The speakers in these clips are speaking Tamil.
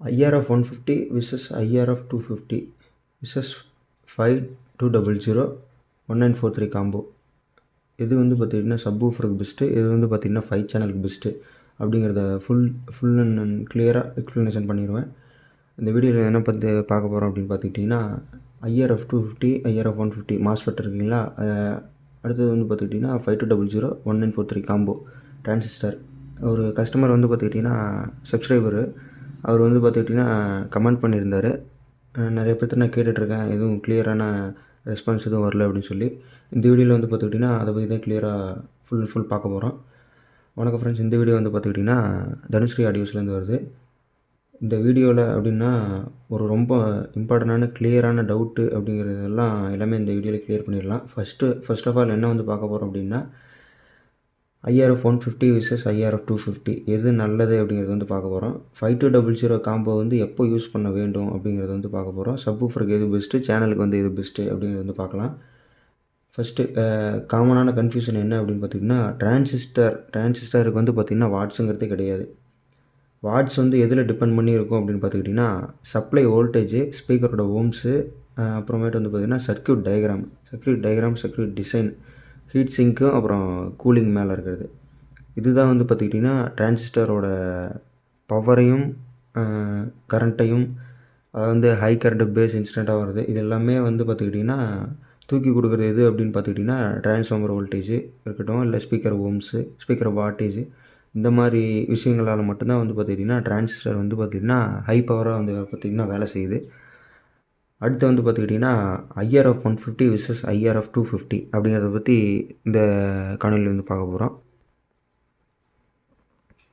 IRF 150 versus IRF 250 versus 5200 1943 combo. இது வந்து பார்த்திங்கன்னா சப்வூஃபருக்கு பெஸ்ட்டு, இது வந்து பார்த்திங்கன்னா 5 சேனலுக்கு பெஸ்ட்டு அப்படிங்கிறத ஃபுல் அண்ட் கிளியராக எக்ஸ்ப்ளனேஷன் பண்ணிடுவேன். இந்த வீடியோவில் என்ன பற்றி பார்க்க போகிறோம் அப்படின்னு பார்த்துக்கிட்டிங்கன்னா IRF 250 IRF 150 மாஸ்ஃபெட் இருக்குங்களா. அடுத்தது வந்து பார்த்துக்கிட்டிங்கன்னா 5200 1943 காம்போ டிரான்சிஸ்டர். ஒரு கஸ்டமர் வந்து பார்த்துக்கிட்டிங்கன்னா சப்ஸ்கிரைபரு, அவர் வந்து பார்த்துக்கிட்டிங்கன்னா கமெண்ட் பண்ணியிருந்தார். நிறைய பேர்த்து நான் கேட்டுட்ருக்கேன், எதுவும் கிளியரான ரெஸ்பான்ஸ் எதுவும் வரல அப்படின்னு சொல்லி. இந்த வீடியோவில் வந்து பார்த்துக்கிட்டிங்கன்னா அதை பற்றி தான் கிளியராக ஃபுல் பார்க்க போகிறோம். வணக்கம் ஃப்ரெண்ட்ஸ், இந்த வீடியோ வந்து பார்த்துக்கிட்டிங்கன்னா தனுஸ்ரீ ஆடியோஸ்லேருந்து வருது. இந்த வீடியோவில் அப்படின்னா ஒரு ரொம்ப இம்பார்ட்டண்டான கிளியரான டவுட்டு அப்படிங்கிறதெல்லாம் எல்லாமே இந்த வீடியோவில் கிளியர் பண்ணிடலாம். ஃபர்ஸ்ட் ஆஃப் ஆல் என்ன வந்து பார்க்க போகிறோம் அப்படின்னா IRF 150 விசஸ் IRF 250 எது நல்லது அப்படிங்கிறது வந்து பார்க்க போகிறோம். 5200 காம்போ வந்து எப்போ யூஸ் பண்ண வேண்டும் அப்படிங்கிறது வந்து பார்க்க போகிறோம். சப்வூஃபருக்கு எது பெஸ்ட்டு, சேனலுக்கு வந்து எது பெஸ்ட்டு அப்படிங்கிறது வந்து பார்க்கலாம். ஃபஸ்ட்டு காமனான கன்ஃபியூஷன் என்ன அப்படின்னு பார்த்திங்கன்னா டிரான்சிஸ்டருக்கு வந்து பார்த்திங்கன்னா வாட்ஸுங்கிறதே கிடையாது. வாட்ஸ் வந்து எதில் டிபெண்ட் பண்ணி இருக்கும் அப்படின்னு பார்த்துக்கிட்டிங்கன்னா சப்ளை வோல்டேஜு, ஸ்பீக்கரோட ஓம்ஸு, அப்புறமேட்டு வந்து பார்த்திங்கன்னா circuit diagram, circuit design, heat சிங்க்கும் அப்புறம் கூலிங் மேலே இருக்கிறது. இதுதான் வந்து பார்த்துக்கிட்டிங்கன்னா டிரான்சிஸ்டரோட பவரையும் கரண்ட்டையும், அதை வந்து ஹை கரண்ட் பேஸ் இன்ஸ்டண்ட்டாக வருது, இது எல்லாமே வந்து பார்த்துக்கிட்டிங்கன்னா தூக்கி கொடுக்குறது எது அப்படின்னு பார்த்துக்கிட்டிங்கன்னா டிரான்ஸ்ஃபார்மர் வோல்டேஜ் இருக்கட்டும், இல்லை ஸ்பீக்கர் ஓம்ஸு, ஸ்பீக்கர் வாட்டேஜ், இந்த மாதிரி விஷயங்களால் மட்டும்தான் வந்து பார்த்துக்கிட்டிங்கன்னா டிரான்சிஸ்டர் வந்து பார்த்திங்கன்னா ஹை பவராக வந்து பார்த்திங்கன்னா வேலை செய்யுது. அடுத்து வந்து பார்த்துக்கிட்டிங்கன்னா IRF 150 விசஸ் IRF 250 அப்படிங்கிறத பற்றி இந்த காணொலியில் வந்து பார்க்க போகிறோம்.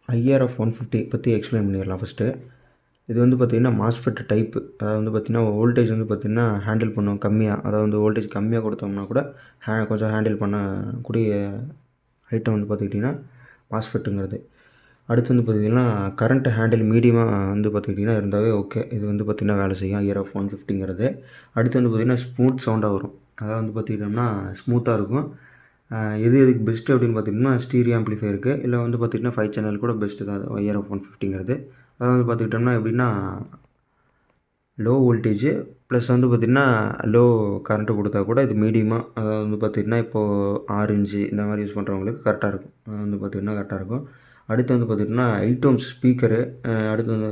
IRF 150 பற்றி எக்ஸ்பிளைன் பண்ணிடலாம். ஃபஸ்ட்டு இது வந்து பார்த்திங்கன்னா மாஸ்ஃபெட் டைப்பு, அதாவது வந்து பார்த்திங்கன்னா வோல்டேஜ் வந்து பார்த்திங்கன்னா ஹேண்டில் பண்ணும் கம்மியாக, அதாவது வந்து வோல்டேஜ் கம்மியாக கொடுத்தோம்னா கூட கொஞ்சம் ஹேண்டில் பண்ணக்கூடிய ஐட்டம் வந்து பார்த்துக்கிட்டிங்கன்னா மாஸ்ஃபெட்டுங்கிறது. அடுத்து வந்து பார்த்திங்கன்னா கரண்ட் ஹேண்டில் மீடியமாக வந்து பார்த்துக்கிட்டிங்கன்னா இருந்தாவே ஓகே, இது வந்து பார்த்திங்கன்னா வேலை செய்யும் IRF 150ங்கிறது. அடுத்து வந்து பார்த்திங்கன்னா ஸ்மூத் சவுண்டாக வரும், அதாவது வந்து பார்த்துக்கிட்டோம்னா ஸ்மூத்தாக இருக்கும். எதுக்கு பெஸ்ட்டு அப்படின்னு பார்த்திங்கன்னா ஸ்டீரியோ ஆம்ப்ளிஃபையருக்கு, இல்லை வந்து பார்த்திங்கன்னா 5 சேனல் கூட பெஸ்ட்டு தான் IRF 150ங்கிறது. அதாவது வந்து பார்த்துக்கிட்டோம்னா எப்படின்னா லோ வோல்டேஜ் ப்ளஸ் வந்து பார்த்திங்கன்னா லோ கரண்ட்டு கொடுத்தா கூட இது மீடியமாக, அதாவது வந்து பார்த்திங்கன்னா இப்போது ஆரஞ்சு இந்த மாதிரி யூஸ் பண்ணுறவங்களுக்கு கரெக்டாக இருக்கும், அது வந்து பார்த்திங்கன்னா கரெக்டாக இருக்கும். அடுத்து வந்து பார்த்திங்கன்னா 8 ohms ஸ்பீக்கரு, அடுத்து வந்து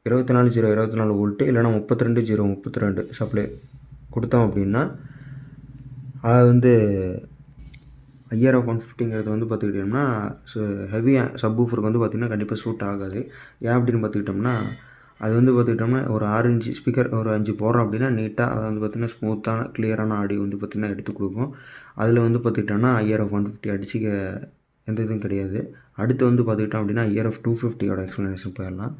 24 வோல்ட்டு இல்லைனா 32 சப்ளை கொடுத்தோம் அப்படின்னா அது வந்து IRF 150ங்கிறது வந்து பார்த்துக்கிட்டோம்னா ஹெவியாக சப்வூஃபருக்கு வந்து பார்த்திங்கன்னா கண்டிப்பாக சூட் ஆகாது. ஏன் அப்படின்னு பார்த்துக்கிட்டோம்னா அது வந்து பார்த்துக்கிட்டோம்னா ஒரு 6 ஸ்பீக்கர் ஒரு 5 போடுறோம் அப்படின்னா நீட்டாக, அதை வந்து பார்த்திங்கன்னா ஸ்மூத்தான கிளியரான ஆடியோ வந்து பார்த்திங்கன்னா எடுத்து கொடுக்கும். அதில் வந்து பார்த்துக்கிட்டோம்னா IRF 150 அடிச்சிக்க எந்த இதுவும் கிடையாது. அடுத்து வந்து பார்த்துக்கிட்டோம் அப்படின்னா IRF 250யோட எக்ஸ்ப்ளனேஷன் போயிடலாம்.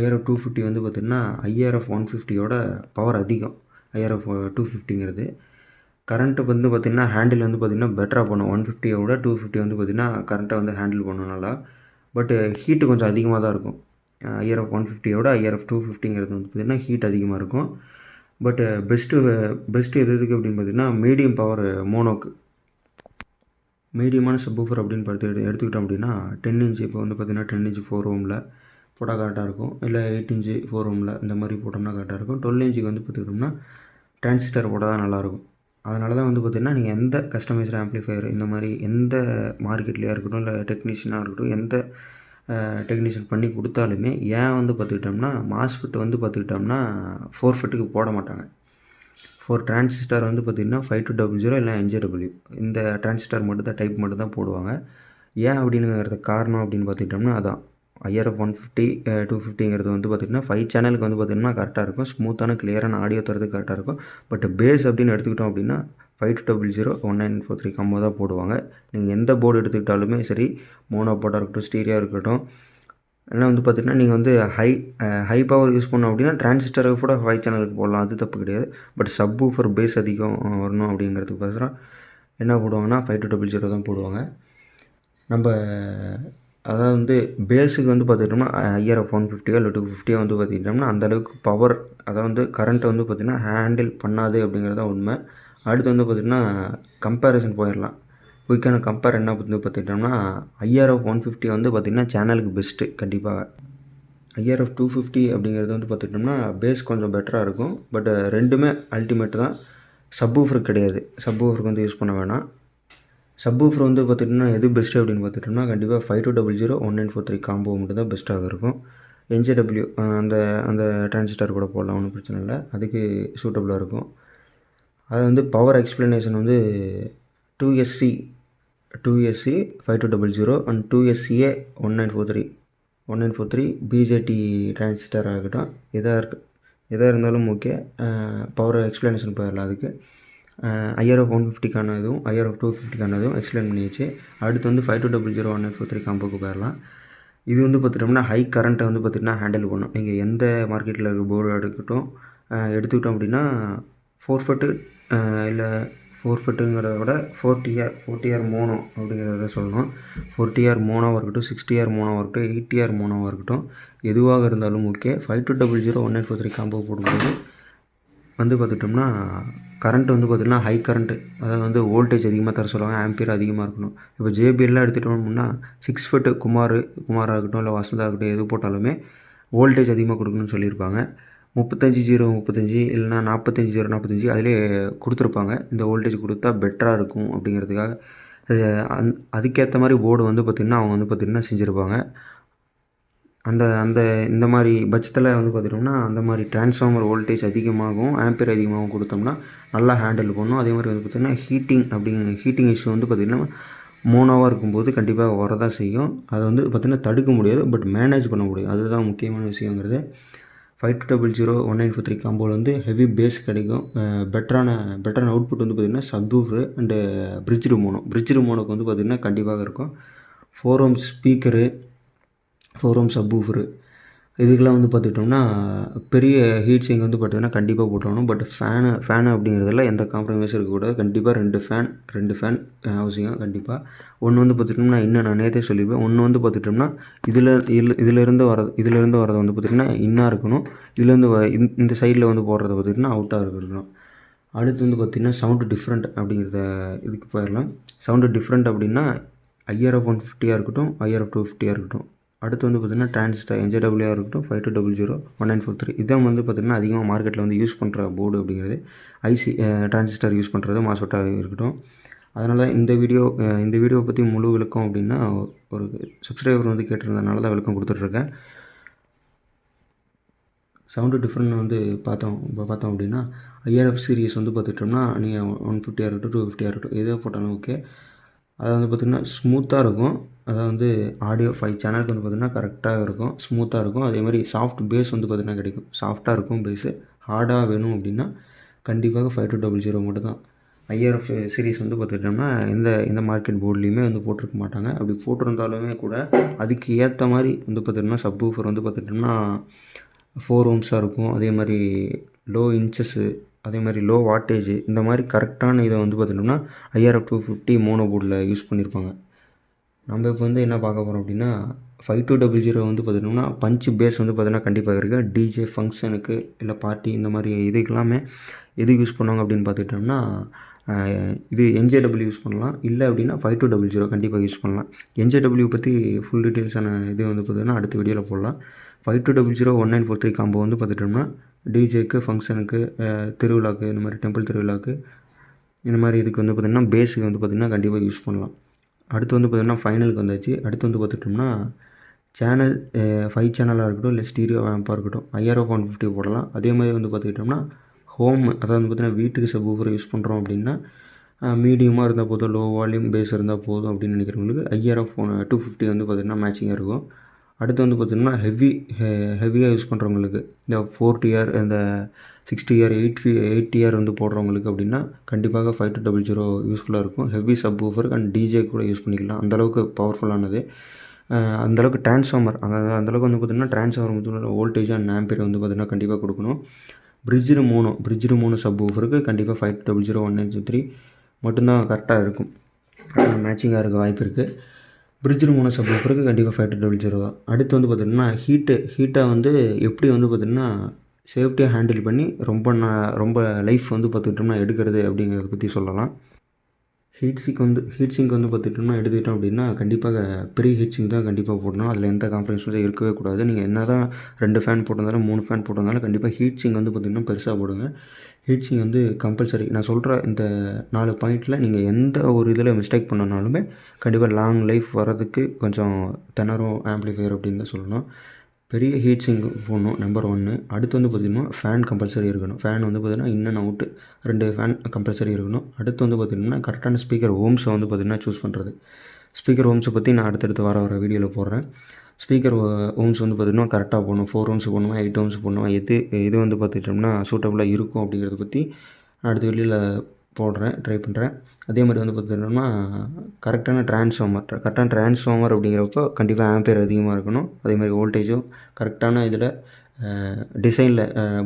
IRF 250 வந்து பார்த்திங்கன்னா IRF 150யோட பவர் அதிகம். IRF 250ங்கிறது கரண்ட்டு வந்து பார்த்திங்கன்னா ஹேண்டில் வந்து பார்த்திங்கன்னா பெட்டராக பண்ணும். 150 விட 250 வந்து பார்த்திங்கன்னா கரண்ட்டை வந்து ஹேண்டில் பண்ணும் நல்லா. பட் ஹீட்டு கொஞ்சம் அதிகமாக தான் இருக்கும். IRF 150யோட IRF 250ங்கிறது வந்து பார்த்திங்கன்னா ஹீட் அதிகமாக இருக்கும். பட் பெஸ்ட்டு எதுக்கு அப்படின்னு பார்த்திங்கன்னா மீடியம் பவர் மோனோக்கு, மீடியமான சப்வூஃபர் அப்படின்னு எடுத்துக்கிட்டோம் அப்படின்னா 10 inch இப்போ வந்து பார்த்திங்கன்னா 10 inch 4 ohmல போட்டால் கரெக்டாக இருக்கும், இல்லை 8 inch 4 ohmல இந்த மாதிரி போட்டோம்னா கரெக்டாக இருக்கும். 12 inch வந்து பார்த்துக்கிட்டோம்னா டிரான்சிஸ்டர் போட்டால் தான் நல்லாயிருக்கும். அதனால தான் வந்து பார்த்திங்கன்னா நீங்கள் எந்த கஸ்டமைஸ்டு ஆம்ப்ளிஃபையர் இந்த மாதிரி எந்த மார்க்கெட்லேயா இருக்கட்டும், இல்லை டெக்னீஷியனாக இருக்கட்டும், எந்த டெக்னீஷியன் பண்ணி கொடுத்தாலுமே ஏன் வந்து பார்த்துக்கிட்டோம்னா மாஸ்ஃபெட் வந்து பார்த்துக்கிட்டோம்னா 4FETக்கு போட மாட்டாங்க. 4 டிரான்சிஸ்டர் வந்து பார்த்திங்கன்னா 5200 இல்லை NJW இந்த டிரான்சிஸ்டர் டைப் மட்டும் தான் போடுவாங்க. ஏன் அப்படிங்கிறது காரணம் அப்படின்னு பார்த்துக்கிட்டோம்னா அதான் IRF 150 250ங்கிறது வந்து பார்த்திங்கன்னா 5 சேனலுக்கு வந்து பார்த்திங்கன்னா கரெக்டாக இருக்கும், ஸ்மூத்தான கிளியரான ஆடியோ தரதுக்கு கரெக்டாக இருக்கும். பட் பேஸ் அப்படின்னு எடுத்துக்கிட்டோம் அப்படின்னா 5200 1943 காம்போ தான் போடுவாங்க. நீங்கள் எந்த போர்டு எடுத்துக்கிட்டாலுமே சரி, மோனோ போர்டாக இருக்கட்டும், ஸ்டீரியா இருக்கட்டும், ஏன்னா வந்து பார்த்திங்கன்னா நீங்கள் வந்து ஹை பவர் யூஸ் பண்ணோம் அப்படின்னா டிரான்சிஸ்டரை கூட 5 சேனலுக்கு போடலாம், அது தப்பு கிடையாது. பட் சப்வூஃபர் பேஸ் அதிகம் வரணும் அப்படிங்கிறதுக்கு பசரம் என்ன போடுவாங்கன்னா 5200 தான் போடுவாங்க. நம்ம அதாவது வந்து பேஸுக்கு வந்து பார்த்துக்கிட்டோம்னா IRF 150 இல்லை 250 வந்து பார்த்துக்கிட்டோம்னா அந்தளவுக்கு பவர், அதாவது வந்து கரண்ட்டை வந்து பார்த்திங்கன்னா ஹேண்டில் பண்ணாது அப்படிங்கிறத உண்மை. அடுத்து வந்து பார்த்திங்கன்னா கம்பேரிசன் போயிடலாம். குயிக்கான கம்பேர் என்ன வந்து பார்த்துக்கிட்டோம்னா IRF 150 வந்து பார்த்திங்கன்னா சேனலுக்கு பெஸ்ட்டு கண்டிப்பாக. ஐஆர்எஃப் 250 அப்படிங்கிறது வந்து பார்த்துக்கிட்டோம்னா பேஸ் கொஞ்சம் பெட்டராக இருக்கும். பட் ரெண்டுமே அல்டிமேட் தான். சப்வூஃபர் கிடையாது. சப்வூஃபருக்கு வந்து யூஸ் பண்ண வேணாம். சப்வூஃபர் வந்து பார்த்துக்கிட்டோம்னா எது பெஸ்ட்டு அப்படின்னு பார்த்துக்கிட்டோம்னா கண்டிப்பாக 5200 1943 காம்போ மட்டும் தான் பெஸ்ட்டாக இருக்கும். NJW அந்த அந்த டிரான்சிஸ்டர் கூட போடலாம், ஒன்றும் பிரச்சனை இல்லை. அதுக்கு சூட்டபுளாக இருக்கும். அது வந்து பவர் எக்ஸ்ப்ளனேஷன் வந்து 2SC 5200 அண்ட் 2SCA 1943 BJT டிரான்சிஸ்டராக இருக்கட்டும், எதாக இருந்தாலும் ஓகே. பவர் எக்ஸ்ப்ளனேஷன் போயிடலாம். அதுக்கு ஐஆர்எஃப் 150க்கான இதுவும் ஐஆர்எஃப் 250க்கான இதுவும் எக்ஸ்பிளைன் பண்ணியாச்சு. அடுத்து வந்து 5200 1943 காம்போக்கு போயிடலாம். இது வந்து பார்த்துட்டோம்னா ஹை கரண்ட்டை வந்து பார்த்திங்கன்னா ஹேண்டில் பண்ணும். நீங்கள் எந்த மார்க்கெட்டில் இருக்க போர்டு எடுத்துக்கிட்டோம் அப்படின்னா 4 ஃபட்டு இல்லை 4 ஃபட்டுங்கிறத விட 40R மோனோ அப்படிங்கிறத சொல்லணும். 40R மோனோவாக இருக்கட்டும், 60R மோனோவாக இருக்கட்டும், 80R மோனோவாக இருக்கட்டும், எதுவாக இருந்தாலும் ஓகே. 5200 1943 காம்போ போடும்போது வந்து பார்த்துட்டோம்னா கரண்ட் வந்து பார்த்திங்கன்னா ஹை கரண்ட்டு, அதாவது வந்து வோல்டேஜ் அதிகமாக தர சொல்லுவாங்க. ஆம்பியர் அதிகமாக இருக்கணும். இப்போ JBLலாம் எடுத்துகிட்டோம்னா 6 ஃபட்டு குமாராக இருக்கட்டும் இல்லை வசந்தா இருக்கட்டும், எது போட்டாலுமே வோல்டேஜ் அதிகமாக கொடுக்கணும்னு சொல்லியிருப்பாங்க. 35 இல்லைனா 45 அதிலே கொடுத்துருப்பாங்க. இந்த வோல்டேஜ் கொடுத்தா பெட்டராக இருக்கும் அப்படிங்கிறதுக்காக அதுக்கேற்ற மாதிரி போர்டு வந்து பார்த்திங்கன்னா அவங்க வந்து பார்த்திங்கன்னா செஞ்சுருப்பாங்க. இந்த மாதிரி பட்சத்தில் வந்து பார்த்துட்டோம்னா அந்த மாதிரி டிரான்ஸ்ஃபார்மர் வோல்டேஜ் அதிகமாகவும் ஆம்பியர் அதிகமாகவும் கொடுத்தோம்னா நல்லா ஹேண்டில் பண்ணும். அதே மாதிரி வந்து பார்த்திங்கன்னா ஹீட்டிங் இஷ்யூ வந்து பார்த்திங்கன்னா மோனோவாக இருக்கும்போது கண்டிப்பாக வரதான் செய்யும். அதை வந்து பார்த்திங்கன்னா தடுக்க முடியாது, பட் மேனேஜ் பண்ண முடியும். அதுதான் முக்கியமான விஷயங்கிறது. 5200 1943 காம்போவில் வந்து ஹெவி பேஸ் கிடைக்கும். பெட்டரான அவுட்புட் வந்து பார்த்திங்கன்னா சப்வூஃபர் அண்டு பிரிட்ஜ்டு மோனோக்கு வந்து பார்த்திங்கன்னா கண்டிப்பாக இருக்கும். 4 ohm ஸ்பீக்கரு, 4 ohm சப்வூஃபரு, இதுக்கெலாம் வந்து பார்த்துக்கிட்டோம்னா பெரிய ஹீட் சிங்க் வந்து பார்த்திங்கன்னா கண்டிப்பாக போட்டுருணும். பட் ஃபேனு அப்படிங்கிறதுல எந்த காம்ப்ரமைஸும் இருக்கக்கூடாது. கண்டிப்பாக 2 ஃபேன் அவசியம் கண்டிப்பாக. ஒன்று வந்து பார்த்துட்டோம்னா இன்னும் நான் நேற்றே சொல்லியிருப்பேன். ஒன்று வந்து பார்த்துட்டோம்னா இதிலேருந்து வரது வந்து பார்த்திங்கன்னா இன்னாக இருக்கணும். இதுலேருந்து இந்த சைடில் வந்து போடுறத பார்த்திங்கன்னா அவுட்டாக இருக்கணும். அடுத்து வந்து பார்த்திங்கன்னா சவுண்டு டிஃப்ரெண்ட் அப்படிங்கிறத இதுக்கு போயிடலாம். சவுண்டு டிஃப்ரெண்ட் அப்படின்னா IRF 150 இருக்கட்டும், IRF 250 இருக்கட்டும். அடுத்து வந்து பார்த்திங்கன்னா டிரான்சிஸ்டர் NJW இருக்கட்டும், 5200 1943 இதான் வந்து பார்த்திங்கன்னா அதிகமாக மார்க்கெட்டில் வந்து யூஸ் பண்ணுற போர்டு அப்படிங்கிறது. ஐசி டிரான்சிஸ்டர் யூஸ் பண்ணுறது மாஸ்ஃபெட்டாக இருக்கட்டும். அதனால் இந்த வீடியோ பற்றி முழு விளக்கம் அப்படின்னா ஒரு சப்ஸ்கிரைபர் வந்து கேட்டிருந்ததுனால தான் விளக்கம் கொடுத்துட்ருக்கேன். சவுண்டு டிஃப்ரெண்ட் வந்து பார்த்தோம் அப்படின்னா IRF சீரிஸ் வந்து பார்த்துட்டோம்னா நீங்கள் 150 இருக்கட்டும் 250 இருக்கட்டும் எதோ போட்டாலும் ஓகே. அது வந்து பார்த்திங்கன்னா ஸ்மூத்தாக இருக்கும். அதாவது வந்து ஆடியோ 5 சேனலுக்கு வந்து பார்த்திங்கன்னா கரெக்டாக இருக்கும், ஸ்மூத்தாக இருக்கும். அதே மாதிரி சாஃப்ட் பேஸ் வந்து பார்த்திங்கன்னா கிடைக்கும். சாஃப்டாக இருக்கும் பேஸு. ஹார்டாக வேணும் அப்படின்னா கண்டிப்பாக 5200 மட்டும் தான். IRF சீரிஸ் வந்து பார்த்துக்கிட்டோம்னா எந்த மார்க்கெட் போர்ட்லேயுமே வந்து போட்டிருக்க மாட்டாங்க. அப்படி போட்டிருந்தாலுமே கூட அதுக்கு ஏற்ற மாதிரி வந்து பார்த்திங்கன்னா சப்வூஃபர் வந்து பார்த்துக்கிட்டோம்னா 4 ohmஸாக இருக்கும். அதே மாதிரி லோ இன்ச்சஸ்ஸு, அதே மாதிரி லோ வாட்டேஜ், இந்த மாதிரி கரெக்டான இதை வந்து பார்த்திட்டோம்னா IRF 250 மோனோ போர்டில் யூஸ் பண்ணியிருப்பாங்க. நம்ம இப்போ வந்து என்ன பார்க்க போகிறோம் அப்படின்னா 5200 வந்து பார்த்திட்டோம்னா பஞ்சு பேஸ் வந்து பார்த்திங்கன்னா கண்டிப்பாக இருக்குது. டிஜே ஃபங்க்ஷனுக்கு இல்லை பார்ட்டி இந்த மாதிரி இதுக்கெல்லாமே எது யூஸ் பண்ணுவாங்க அப்படின்னு பார்த்துக்கிட்டோம்னா இது NJW யூஸ் பண்ணலாம். இல்லை அப்படின்னா 5200 கண்டிப்பாக யூஸ் பண்ணலாம். NJW பற்றி ஃபுல் டீட்டெயில்ஸான இது வந்து பார்த்திங்கன்னா அடுத்த வீடியோவில் போடலாம். 5200 1943 காம்போ வந்து பார்த்துட்டோம்னா டிஜேக்கு, ஃபங்க்ஷனுக்கு, திருவிழாக்கு, இந்த மாதிரி டெம்பிள் திருவிழாக்கு, இந்த மாதிரி இதுக்கு வந்து பார்த்திங்கன்னா பேஸுக்கு வந்து பார்த்திங்கன்னா கண்டிப்பாக யூஸ் பண்ணலாம். அடுத்து வந்து பார்த்திங்கன்னா ஃபைனலுக்கு வந்தாச்சு. அடுத்து வந்து பார்த்துட்டோம்னா சேனல் 5 சேனலாக இருக்கட்டும் இல்லை ஸ்டீரியோ ஆம்பாக இருக்கட்டும் IRF 150 போடலாம். அதே மாதிரி வந்து பார்த்துக்கிட்டோம்னா ஹோம், அதாவது வந்து பார்த்திங்கன்னா வீட்டுக்கு சப்வூஃபர் யூஸ் பண்ணுறோம் அப்படின்னா மீடியமாக இருந்தால் போதும், லோ வால்யூம் பேஸ் இருந்தால் போதும் அப்படின்னு நினைக்கிறவங்களுக்கு IRF 250 வந்து பார்த்திங்கன்னா மேட்சிங்காக இருக்கும். அடுத்து வந்து பார்த்திங்கன்னா ஹெவியாக யூஸ் பண்ணுறவங்களுக்கு இந்த 40R இந்த 60R 80R வந்து போடுறவங்களுக்கு அப்படின்னா கண்டிப்பாக 5200 யூஸ்ஃபுல்லாக இருக்கும். ஹெவி சப்வூஃபர் அண்ட் டிஜே கூட யூஸ் பண்ணிக்கலாம். அந்தளவுக்கு பவர்ஃபுல்லானது. அந்தளவுக்கு டிரான்ஸ்ஃபார்மர், அந்தளவுக்கு வந்து பார்த்திங்கன்னா டிரான்ஸ்ஃபார்மர் வந்து வோல்டேஜ் அண்ட் ஆம்பியர் வந்து பார்த்திங்கன்னா கண்டிப்பாக கொடுக்கணும். பிரிட்ஜ்டு மோனோ சப்வூஃபருக்கு கண்டிப்பாக 5200 1943 மட்டும்தான் கரெக்டாக இருக்கும், மேட்சிங்காக இருக்க வாய்ப்பு இருக்குது. பிரிட்ஜ்டு மோனோ சப்வூஃபருக்கு கண்டிப்பாக 5200 தான். அடுத்து வந்து பார்த்திங்கன்னா ஹீட்டை வந்து எப்படி வந்து பார்த்திங்கன்னா சேஃப்டியாக ஹேண்டில் பண்ணி ரொம்ப லைஃப் வந்து பார்த்துக்கிட்டோம்னா எடுக்கிறது அப்படிங்கிறத பற்றி சொல்லலாம். ஹீட் சிங்க் வந்து பார்த்துட்டோம்னா எடுத்துக்கிட்டோம் அப்படின்னா கண்டிப்பாக பெரிய ஹீட் சிங்க் தான் கண்டிப்பாக போடணும். அதில் எந்த காம்ப்ரமைஸும் இருக்கவே கூடாது. நீங்கள் என்ன தான் 2 ஃபேன் போட்டிருந்தாலும் 3 ஃபேன் போட்டிருந்தாலும் கண்டிப்பாக ஹீட் சிங்க் வந்து பார்த்திங்கன்னா பெருசாக போடுங்க. ஹீட் சிங்க் வந்து கம்பல்சரி. நான் சொல்கிற இந்த 4 பாயிண்ட்டில் நீங்கள் எந்த ஒரு இதில் மிஸ்டேக் பண்ணனாலுமே கண்டிப்பாக லாங் லைஃப் வரதுக்கு கொஞ்சம் திணறும் ஆம்ப்ளிஃபையர் அப்படின்னு தான் சொல்லணும். பெரிய ஹீட் சிங்க் போடணும் நம்பர் 1. அடுத்து வந்து பார்த்திங்கன்னா ஃபேன் கம்பல்சரி இருக்கணும். ஃபேன் வந்து பார்த்திங்கன்னா in and out 2 fan compulsory இருக்கணும். அடுத்து வந்து பார்த்திங்கன்னா கரெக்டான ஸ்பீக்கர் ஓம்ஸை வந்து பார்த்திங்கன்னா சூஸ் பண்ணுறது. ஸ்பீக்கர் ஓம்ஸை பற்றி நான் அடுத்தடுத்து வர வீடியோவில் போடுறேன். ஸ்பீக்கர் ஓம்ஸ் வந்து பார்த்திங்கன்னா கரெக்டாக போடணும். 4 ஓம்ஸ் போடணுமா 8 ஓம்ஸ் போடணுமா எது வந்து பார்த்துட்டோம்னா சூட்டபுளாக இருக்கும் அப்படிங்கிறத பற்றி அடுத்த வீடியோவில் போடுறேன், ட்ரை பண்ணுறேன். அதே மாதிரி வந்து பார்த்துட்டோம்னா கரெக்டான ட்ரான்ஸ்ஃபார்மர் அப்படிங்கிறப்போ கண்டிப்பாக ஆம்பியர் அதிகமாக இருக்கணும். அதே மாதிரி வோல்டேஜும் கரெக்டான இதில் டிசைனில்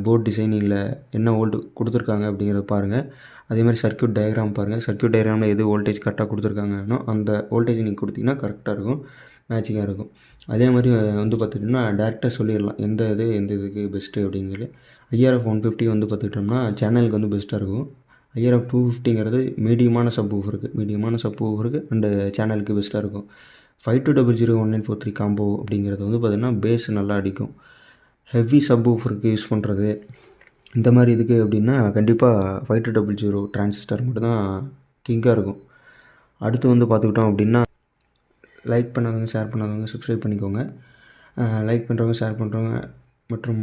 போர்ட் டிசைனிங்கில் என்ன வோல்ட் கொடுத்துருக்காங்க அப்படிங்கிறத பாருங்கள். அதே மாதிரி சர்க்யூட் டயக்ராம் பாருங்கள். சர்க்யூட் டயக்ராமில் எது வோல்டேஜ் கரெக்டாக கொடுத்துருக்காங்கன்னா அந்த வோல்டேஜ் நீங்கள் கொடுத்தீங்கன்னா கரெக்டாக இருக்கும், மேட்சிங்காக இருக்கும். அதே மாதிரி வந்து பார்த்துட்டோம்னா டேரெக்டாக சொல்லிடலாம் எந்த இதுக்கு பெஸ்ட்டு அப்படின்னு சொல்லி. IRF 150 வந்து பார்த்துக்கிட்டோம்னா சேனலுக்கு வந்து பெஸ்ட்டாக இருக்கும். IRF 250ங்கிறது மீடியமான சப்வூஃபருக்கு அண்டு சேனலுக்கு பெஸ்ட்டாக இருக்கும். 52001943 காம்போ அப்படிங்கிறது வந்து பார்த்திங்கன்னா பேஸ் நல்லா அடிக்கும். ஹெவி சப்வூஃபருக்கு யூஸ் பண்ணுறது இந்த மாதிரி இதுக்கு அப்படின்னா கண்டிப்பாக 5200 டிரான்சிஸ்டர் மட்டும்தான் கிங்காக இருக்கும். அடுத்து வந்து பார்த்துக்கிட்டோம் அப்படின்னா லைக் பண்ணாதவங்க, ஷேர் பண்ணாதவங்க சப்ஸ்கிரைப் பண்ணிக்கோங்க. லைக் பண்ணுறவங்க, ஷேர் பண்ணுறவங்க மற்றும்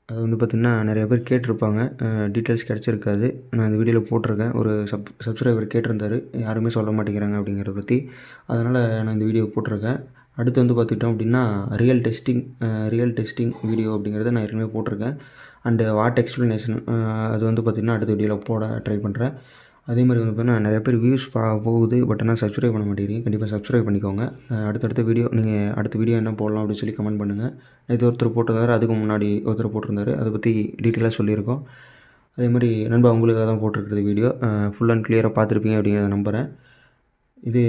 அது வந்து பார்த்திங்கன்னா நிறைய பேர் கேட்டிருப்பாங்க, டீட்டெயில்ஸ் கிடச்சிருக்காது. நான் இந்த வீடியோவில் போட்டிருக்கேன். ஒரு சப்ஸ்கிரைபர் கேட்டிருந்தார், யாருமே சொல்ல மாட்டேங்கிறாங்க அப்படிங்கிறத பற்றி. அதனால் நான் இந்த வீடியோ போட்டிருக்கேன். அடுத்து வந்து பார்த்துக்கிட்டோம் அப்படின்னா ரியல் டெஸ்டிங் வீடியோ அப்படிங்கிறத நான் ஏற்கனவே போட்டிருக்கேன். அண்டு வாட் எக்ஸ்ப்ளனேஷன் அது வந்து பார்த்திங்கன்னா அடுத்த வீடியோவில் போட ட்ரை பண்ணுறேன். அதே மாதிரி வந்து பார்த்தீங்கன்னா நிறைய பேர் வியூஸ் போகுது, பட் ஆனால் சப்ஸ்கிரைப் பண்ண மாட்டேங்கிறீங்க. கண்டிப்பாக சப்ஸ்கிரைப் பண்ணிக்கோங்க. அடுத்த வீடியோ நீங்கள் அடுத்த வீடியோ என்ன போடலாம் அப்படின்னு சொல்லி கமெண்ட் பண்ணுங்கள். இது ஒருத்தர் போட்டிருந்தாரு, அதுக்கு முன்னாடி ஒருத்தர் போட்டிருந்தாரு, அதை பற்றி டீட்டெயிலாக சொல்லியிருக்கோம். அதே மாதிரி நண்பா உங்களுக்காக தான் போட்டிருக்கிறது வீடியோ. ஃபுல் அண்ட் கிளியராக பார்த்துருப்பீங்க அப்படிங்கிறத நம்புகிறேன். இது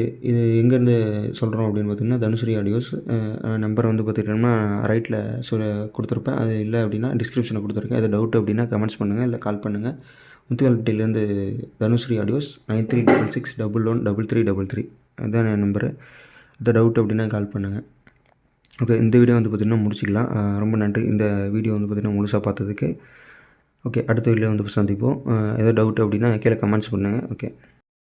எங்கேருந்து சொல்கிறோம் அப்படின்னு பார்த்திங்கன்னா தனுஸ்ரீ ஆடியோஸ். நம்பரை வந்து பார்த்துக்கிட்டோம்னா ரைட்டில் கொடுத்துருப்பேன். அது இல்லை அப்படின்னா டிஸ்கிரிப்ஷனில் கொடுத்துருக்கேன். எது டவுட் அப்படின்னா கமெண்ட்ஸ் பண்ணுங்கள், இல்லை கால் பண்ணுங்கள். முத்துக்கல்பட்டியிலேருந்து தனுஸ்ரீ ஆடியோஸ் 9366113333 அதுதான் என் நம்பரு. எதாவது டவுட் அப்படின்னா கால் பண்ணுங்கள். ஓகே, இந்த வீடியோ வந்து பார்த்திங்கன்னா முடிச்சிக்கலாம். ரொம்ப நன்றி இந்த வீடியோ வந்து பார்த்திங்கன்னா முழுசாக பார்த்ததுக்கு. ஓகே, அடுத்த வீடியோ வந்து சந்திப்போம். எதாவது டவுட் அப்படின்னா கீழே கமெண்ட்ஸ் பண்ணுங்கள். ஓகே.